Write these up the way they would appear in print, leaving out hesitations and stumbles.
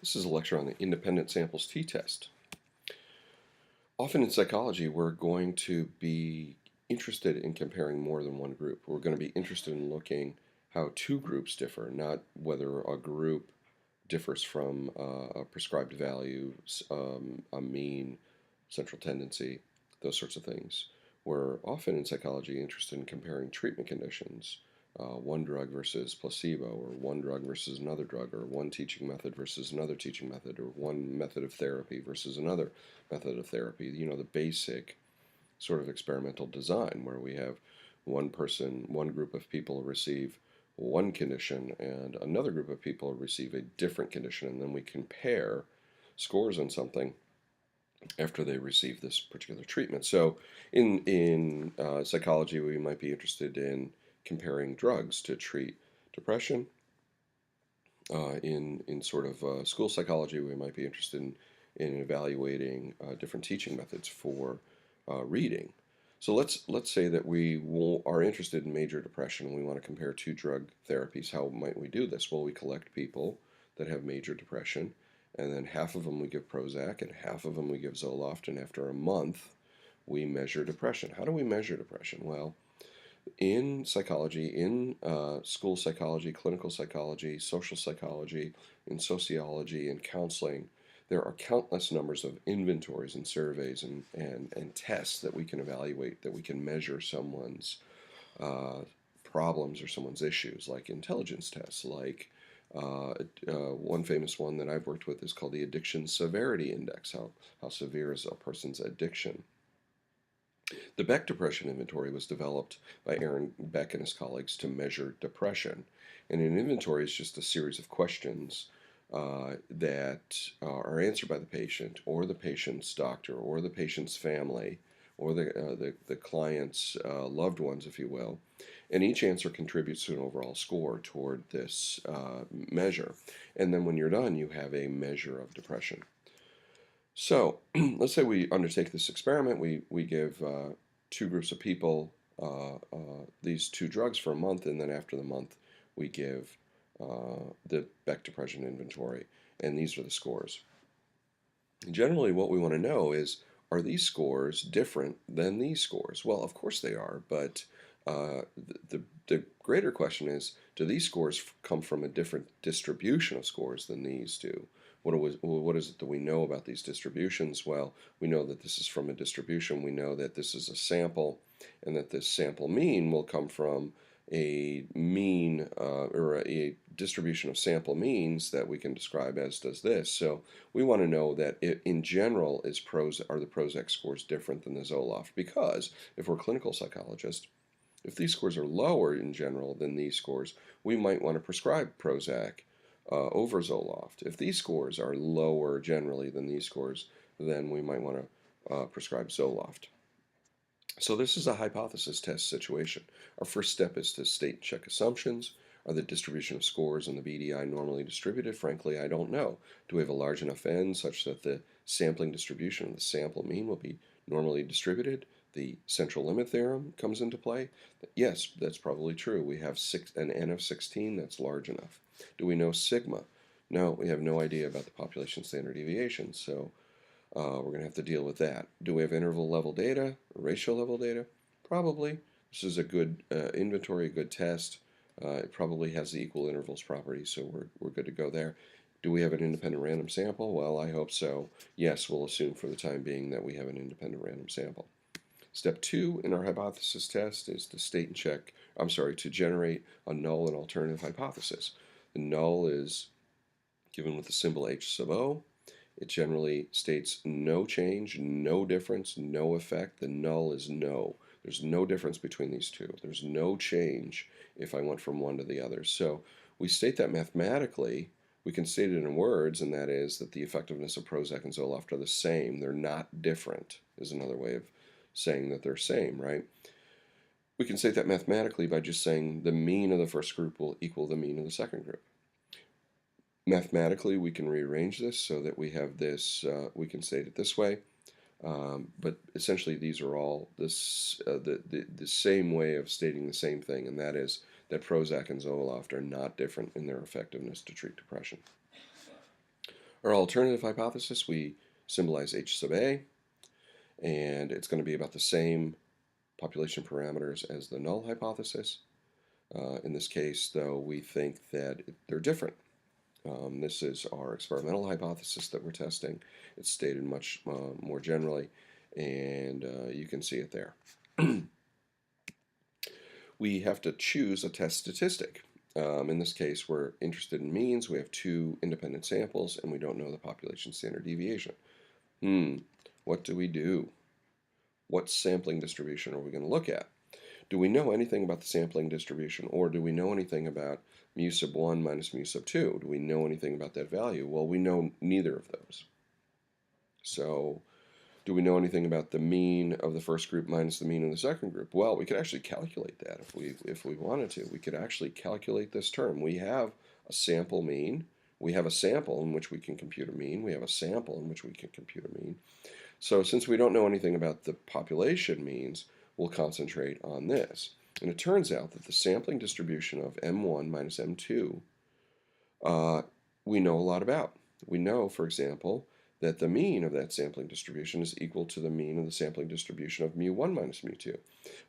This is a lecture on the independent samples t-test. Often in psychology, we're going to be interested in comparing more than one group. We're going to be interested in looking how two groups differ, not whether a group differs from a prescribed value, a mean, central tendency, those sorts of things. We're often in psychology interested in comparing treatment conditions, one drug versus placebo, or one drug versus another drug, or one teaching method versus another teaching method, or one method of therapy versus another method of therapy. You know, the basic sort of experimental design where we have one group of people receive one condition and another group of people receive a different condition, and then we compare scores on something after they receive this particular treatment. So in psychology, we might be interested in comparing drugs to treat depression. In sort of school psychology, we might be interested in evaluating different teaching methods for reading. So let's say that we are interested in major depression and we want to compare two drug therapies. How might we do this? Well, we collect people that have major depression, and then half of them we give Prozac and half of them we give Zoloft, and after a month we measure depression. How do we measure depression? Well, in psychology, in school psychology, clinical psychology, social psychology, in sociology, and counseling, there are countless numbers of inventories and surveys and tests that we can evaluate, that we can measure someone's problems or someone's issues, like intelligence tests, like one famous one that I've worked with is called the Addiction Severity Index, how severe is a person's addiction. The Beck Depression Inventory was developed by Aaron Beck and his colleagues to measure depression. And an inventory is just a series of questions that are answered by the patient or the patient's doctor or the patient's family or the client's loved ones, if you will. And each answer contributes to an overall score toward this measure. And then when you're done, you have a measure of depression. So let's say we undertake this experiment. We give two groups of people these two drugs for a month, and then after the month we give the Beck Depression Inventory, and these are the scores. Generally, what we want to know is, are these scores different than these scores? Well, of course they are, but the greater question is, do these scores come from a different distribution of scores than these do? What is it that we know about these distributions? Well, we know that this is from a distribution. We know that this is a sample, and that this sample mean will come from a mean or a distribution of sample means that we can describe as does this. So we want to know that in general are the Prozac scores different than the Zoloft, because if we're clinical psychologists, if these scores are lower in general than these scores, we might want to prescribe Prozac over Zoloft. If these scores are lower generally than these scores, then we might want to prescribe Zoloft. So this is a hypothesis test situation. Our first step is to state and check assumptions. Are the distribution of scores in the BDI normally distributed? Frankly, I don't know. Do we have a large enough n such that the sampling distribution of the sample mean will be normally distributed? The central limit theorem comes into play. Yes, that's probably true. We have an n of 16 that's large enough. Do we know sigma? No, we have no idea about the population standard deviation, so we're going to have to deal with that. Do we have interval level data, or ratio level data? Probably. This is a good inventory, a good test. It probably has the equal intervals property, so we're good to go there. Do we have an independent random sample? Well, I hope so. Yes, we'll assume for the time being that we have an independent random sample. Step 2 in our hypothesis test is to to generate a null and alternative hypothesis. The null is given with the symbol H sub O. It generally states no change, no difference, no effect. The null is no. There's no difference between these two. There's no change if I went from one to the other. So we state that mathematically. We can state it in words, and that is that the effectiveness of Prozac and Zoloft are the same. They're not different, is another way of saying that they're same, right? We can state that mathematically by just saying the mean of the first group will equal the mean of the second group. Mathematically, we can rearrange this so that we have this, we can state it this way, but essentially these are all the same way of stating the same thing, and that is that Prozac and Zoloft are not different in their effectiveness to treat depression. Our alternative hypothesis, we symbolize H sub A, and it's going to be about the same population parameters as the null hypothesis. In this case, though, we think that they're different. This is our experimental hypothesis that we're testing. It's stated much more generally, and you can see it there. We have to choose a test statistic. In this case, we're interested in means. We have two independent samples, and we don't know the population standard deviation. What do we do? What sampling distribution are we going to look at? Do we know anything about the sampling distribution, or do we know anything about mu sub 1 minus mu sub 2? Do we know anything about that value? Well, we know neither of those. So, do we know anything about the mean of the first group minus the mean of the second group? Well, we could actually calculate that if we wanted to. We could actually calculate this term. We have a sample mean. We have a sample in which we can compute a mean. We have a sample in which we can compute a mean. So since we don't know anything about the population means, we'll concentrate on this. And it turns out that the sampling distribution of M1 minus M2 we know a lot about. We know, for example, that the mean of that sampling distribution is equal to the mean of the sampling distribution of mu1 minus mu2.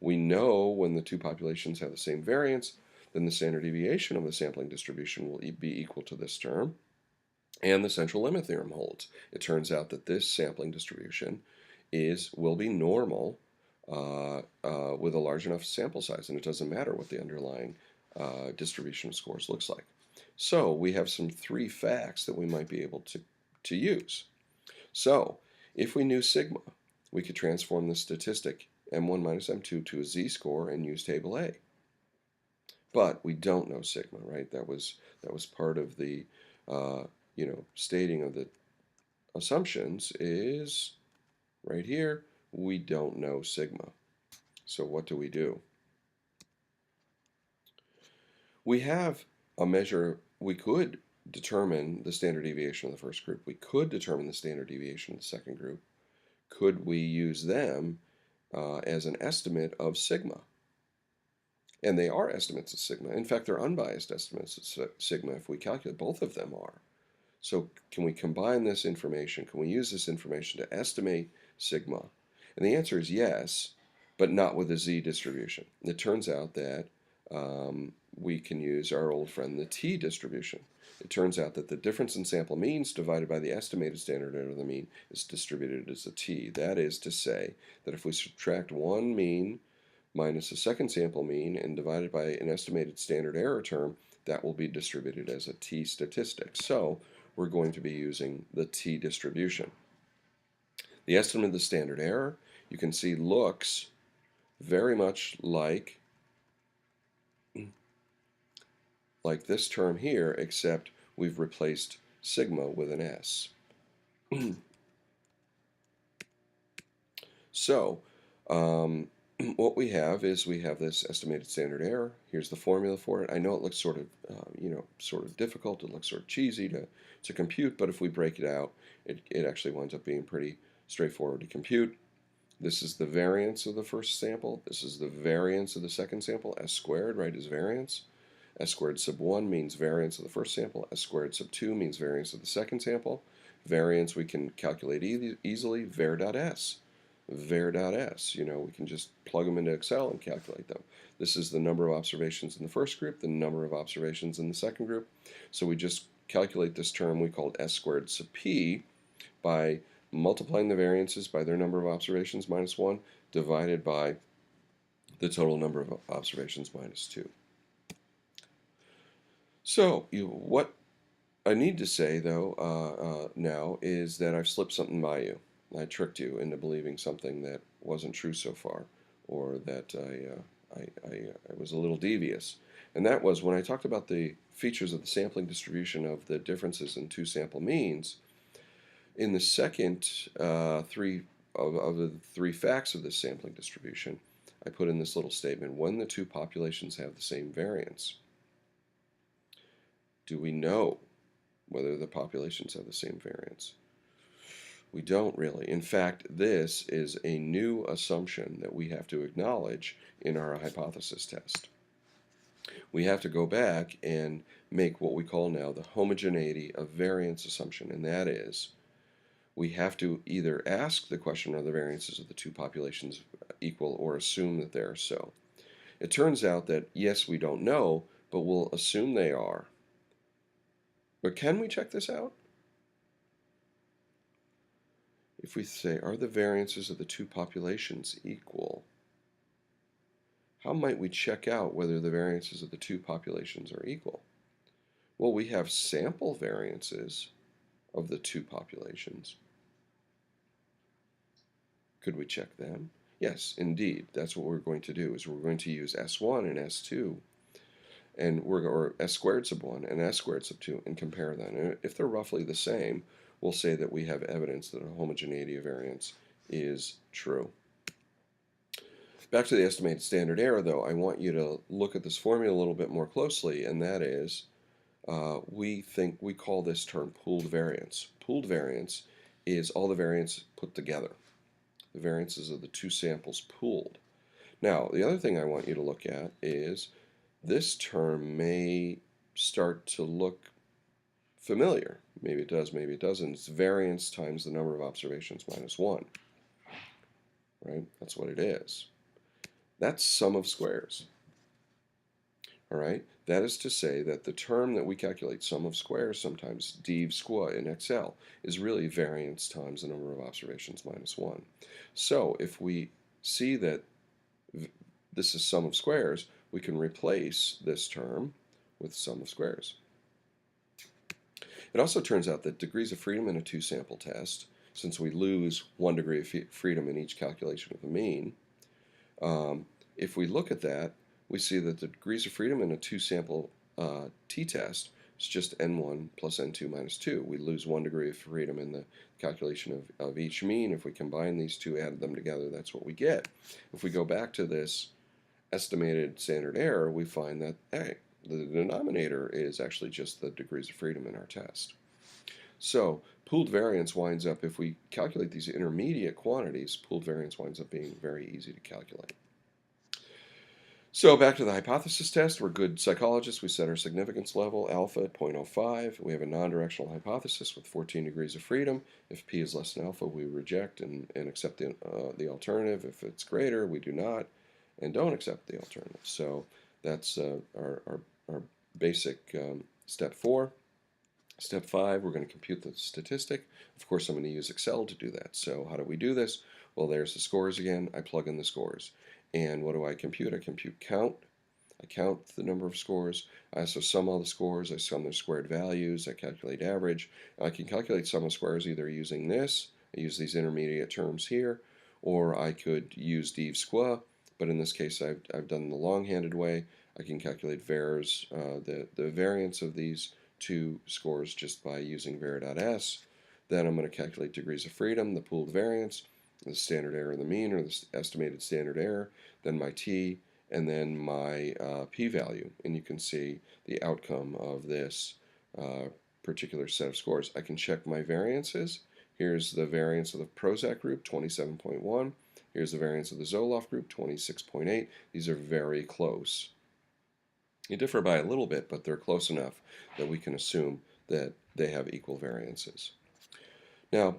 We know when the two populations have the same variance, then the standard deviation of the sampling distribution will be equal to this term, and the central limit theorem holds. It turns out that this sampling distribution will be normal with a large enough sample size, and it doesn't matter what the underlying distribution of scores looks like. So we have some three facts that we might be able to use. So if we knew sigma, we could transform the statistic M1 minus M2 to a z-score and use table A. But we don't know sigma, right? That was part of the stating of the assumptions is right here. We don't know sigma. So what do? We have a measure. We could determine the standard deviation of the first group. We could determine the standard deviation of the second group. Could we use them as an estimate of sigma? And they are estimates of sigma. In fact, they're unbiased estimates of sigma if we calculate. Both of them are. So can we combine this information? Can we use this information to estimate sigma? And the answer is yes, but not with a z distribution. It turns out that we can use our old friend the t distribution. It turns out that the difference in sample means divided by the estimated standard error of the mean is distributed as a t. That is to say that if we subtract one mean minus a second sample mean and divide it by an estimated standard error term, that will be distributed as a t statistic. So we're going to be using the t distribution. The estimate of the standard error, you can see, looks very much like this term here, except we've replaced sigma with an s. So what we have is we have this estimated standard error. Here's the formula for it. I know it looks sort of difficult. It looks sort of cheesy to compute, but if we break it out, it actually winds up being pretty straightforward to compute. This is the variance of the first sample. This is the variance of the second sample. S squared, right, is variance. S squared sub 1 means variance of the first sample. S squared sub 2 means variance of the second sample. Variance we can calculate easily, var.s. var.s, we can just plug them into Excel and calculate them. This is the number of observations in the first group, the number of observations in the second group. So we just calculate this term we called S squared sub p by multiplying the variances by their number of observations minus 1 divided by the total number of observations minus 2. So what I need to say, though, now is that I've slipped something by you. I tricked you into believing something that wasn't true so far, or that I was a little devious. And that was when I talked about the features of the sampling distribution of the differences in two sample means. In the second three of the three facts of this sampling distribution, I put in this little statement: when the two populations have the same variance. Do we know whether the populations have the same variance? We don't really. In fact, this is a new assumption that we have to acknowledge in our hypothesis test. we have to go back and make what we call now the homogeneity of variance assumption, and that is we have to either ask the question, are the variances of the two populations equal, or assume that they are so. It turns out that yes, we don't know, but we'll assume they are. But can we check this out? If we say, are the variances of the two populations equal? How might we check out whether the variances of the two populations are equal? Well, we have sample variances of the two populations. Could we check them? Yes, indeed. That's what we're going to do, is we're going to use S1 and S2, or S squared sub 1 and S squared sub 2, and compare them. And if they're roughly the same, we'll say that we have evidence that a homogeneity of variance is true. Back to the estimated standard error, though, I want you to look at this formula a little bit more closely, and that is, we call this term pooled variance. Pooled variance is all the variance put together. The variances of the two samples pooled. Now, the other thing I want you to look at is this term may start to look familiar. Maybe it does, maybe it doesn't. It's variance times the number of observations minus 1. Right? That's what it is. That's sum of squares. All right? That is to say that the term that we calculate, sum of squares, sometimes div squa in Excel, is really variance times the number of observations minus 1. So if we see that this is sum of squares, we can replace this term with sum of squares. It also turns out that degrees of freedom in a two-sample test, since we lose 1 degree of freedom in each calculation of the mean, if we look at that, we see that the degrees of freedom in a two-sample t-test is just n1 plus n2 minus 2. We lose 1 degree of freedom in the calculation of each mean. If we combine these two, add them together, that's what we get. If we go back to this estimated standard error, we find that, hey, the denominator is actually just the degrees of freedom in our test. So pooled variance winds up, if we calculate these intermediate quantities, pooled variance winds up being very easy to calculate. So back to the hypothesis test. We're good psychologists. We set our significance level, alpha at 0.05. We have a non-directional hypothesis with 14 degrees of freedom. If p is less than alpha, we reject and accept the alternative. If it's greater, we do not and don't accept the alternative. So that's our basic step 4. Step 5, we're going to compute the statistic. Of course, I'm going to use Excel to do that. So how do we do this? Well, there's the scores again. I plug in the scores. And what do I compute? I compute count. I count the number of scores. I also sum all the scores. I sum their squared values. I calculate average. I can calculate sum of squares either using this. I use these intermediate terms here. Or I could use div squa. But in this case, I've done the long-handed way. I can calculate vars, the variance of these two scores just by using var.s. Then I'm going to calculate degrees of freedom, the pooled variance, the standard error of the mean, or the estimated standard error, then my t, and then my p-value. And you can see the outcome of this particular set of scores. I can check my variances. Here's the variance of the Prozac group, 27.1. Here's the variance of the Zoloft group, 26.8. These are very close. They differ by a little bit, but they're close enough that we can assume that they have equal variances. Now,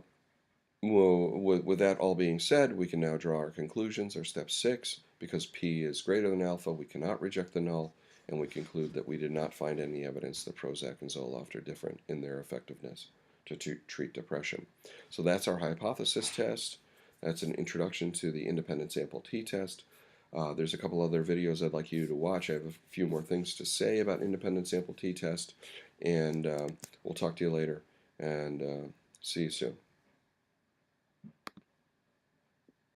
with that all being said, we can now draw our conclusions, our step 6. Because p is greater than alpha, we cannot reject the null, and we conclude that we did not find any evidence that Prozac and Zoloft are different in their effectiveness to treat depression. So that's our hypothesis test. That's an introduction to the independent sample t-test. There's a couple other videos I'd like you to watch. I have a few more things to say about independent sample t-test, and we'll talk to you later, and see you soon.